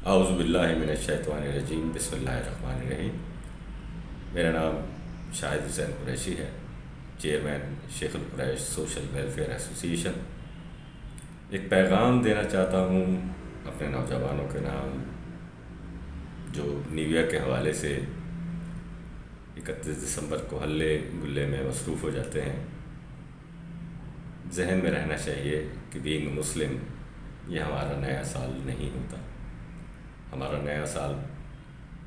اعوذ باللہ من الشیطان الرجیم، بسم اللہ الرحمن الرحیم۔ میرا نام شاہد حسین قریشی ہے، چیئرمین شیخ القریش سوشل ویلفیئر ایسوسی ایشن۔ ایک پیغام دینا چاہتا ہوں اپنے نوجوانوں کے نام جو نیو ایئر کے حوالے سے 31 دسمبر کو ہلے گلے میں مصروف ہو جاتے ہیں۔ ذہن میں رہنا چاہیے کہ بینگ مسلم یہ ہمارا نیا سال نہیں ہوتا، ہمارا نیا سال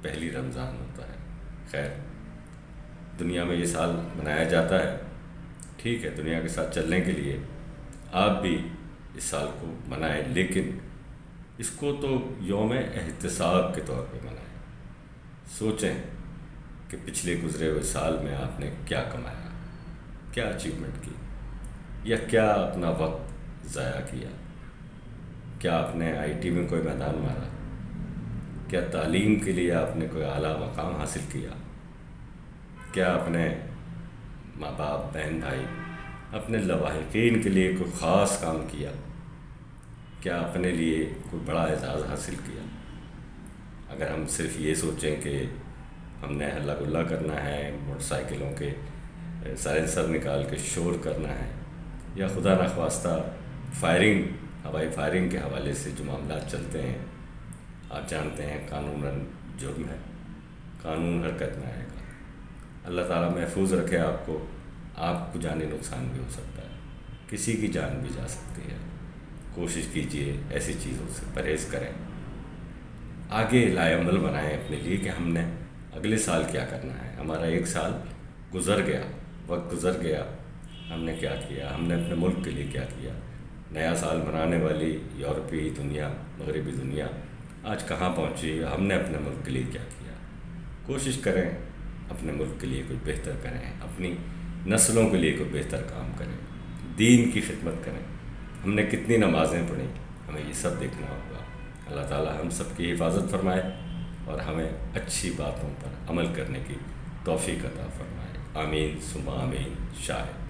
پہلی رمضان ہوتا ہے۔ خیر، دنیا میں یہ سال منایا جاتا ہے، ٹھیک ہے، دنیا کے ساتھ چلنے کے لیے آپ بھی اس سال کو منائیں، لیکن اس کو تو یوم احتساب کے طور پہ منائیں۔ سوچیں کہ پچھلے گزرے ہوئے سال میں آپ نے کیا کمایا، کیا اچیومنٹ کی، یا کیا اپنا وقت ضائع کیا، کیا آپ نے آئی ٹی میں کوئی میدان مارا، کیا تعلیم کے لیے آپ نے کوئی اعلیٰ مقام حاصل کیا، کیا اپنے ماں باپ، بہن بھائی، اپنے لاحقین کے لیے کوئی خاص کام کیا، کیا اپنے لیے کوئی بڑا اعزاز حاصل کیا۔ اگر ہم صرف یہ سوچیں کہ ہم نے ہلا گلا کرنا ہے، موٹر سائیکلوں کے سائلنسر نکال کے شور کرنا ہے، یا خدا نخواستہ ہوائی فائرنگ کے حوالے سے جو معاملات چلتے ہیں، آپ جانتے ہیں قانوناً جرم ہے، قانون حرکت میں آئے گا۔ اللہ تعالیٰ محفوظ رکھے آپ کو جانی نقصان بھی ہو سکتا ہے، کسی کی جان بھی جا سکتی ہے۔ کوشش کیجئے ایسی چیزوں سے پرہیز کریں، آگے لائے عمل بنائیں اپنے لیے کہ ہم نے اگلے سال کیا کرنا ہے۔ ہمارا ایک سال گزر گیا، وقت گزر گیا، ہم نے کیا کیا، ہم نے اپنے ملک کے لیے کیا کیا۔ نیا سال منانے والی یورپی دنیا، مغربی دنیا آج کہاں پہنچی، ہم نے اپنے ملک کے لیے کیا کیا۔ کوشش کریں اپنے ملک کے لیے کوئی بہتر کریں، اپنی نسلوں کے لیے کوئی بہتر کام کریں، دین کی خدمت کریں۔ ہم نے کتنی نمازیں پڑھی، ہمیں یہ سب دیکھنا ہوگا۔ اللہ تعالیٰ ہم سب کی حفاظت فرمائے اور ہمیں اچھی باتوں پر عمل کرنے کی توفیق عطا فرمائے۔ آمین ثم آمین۔ شاہد۔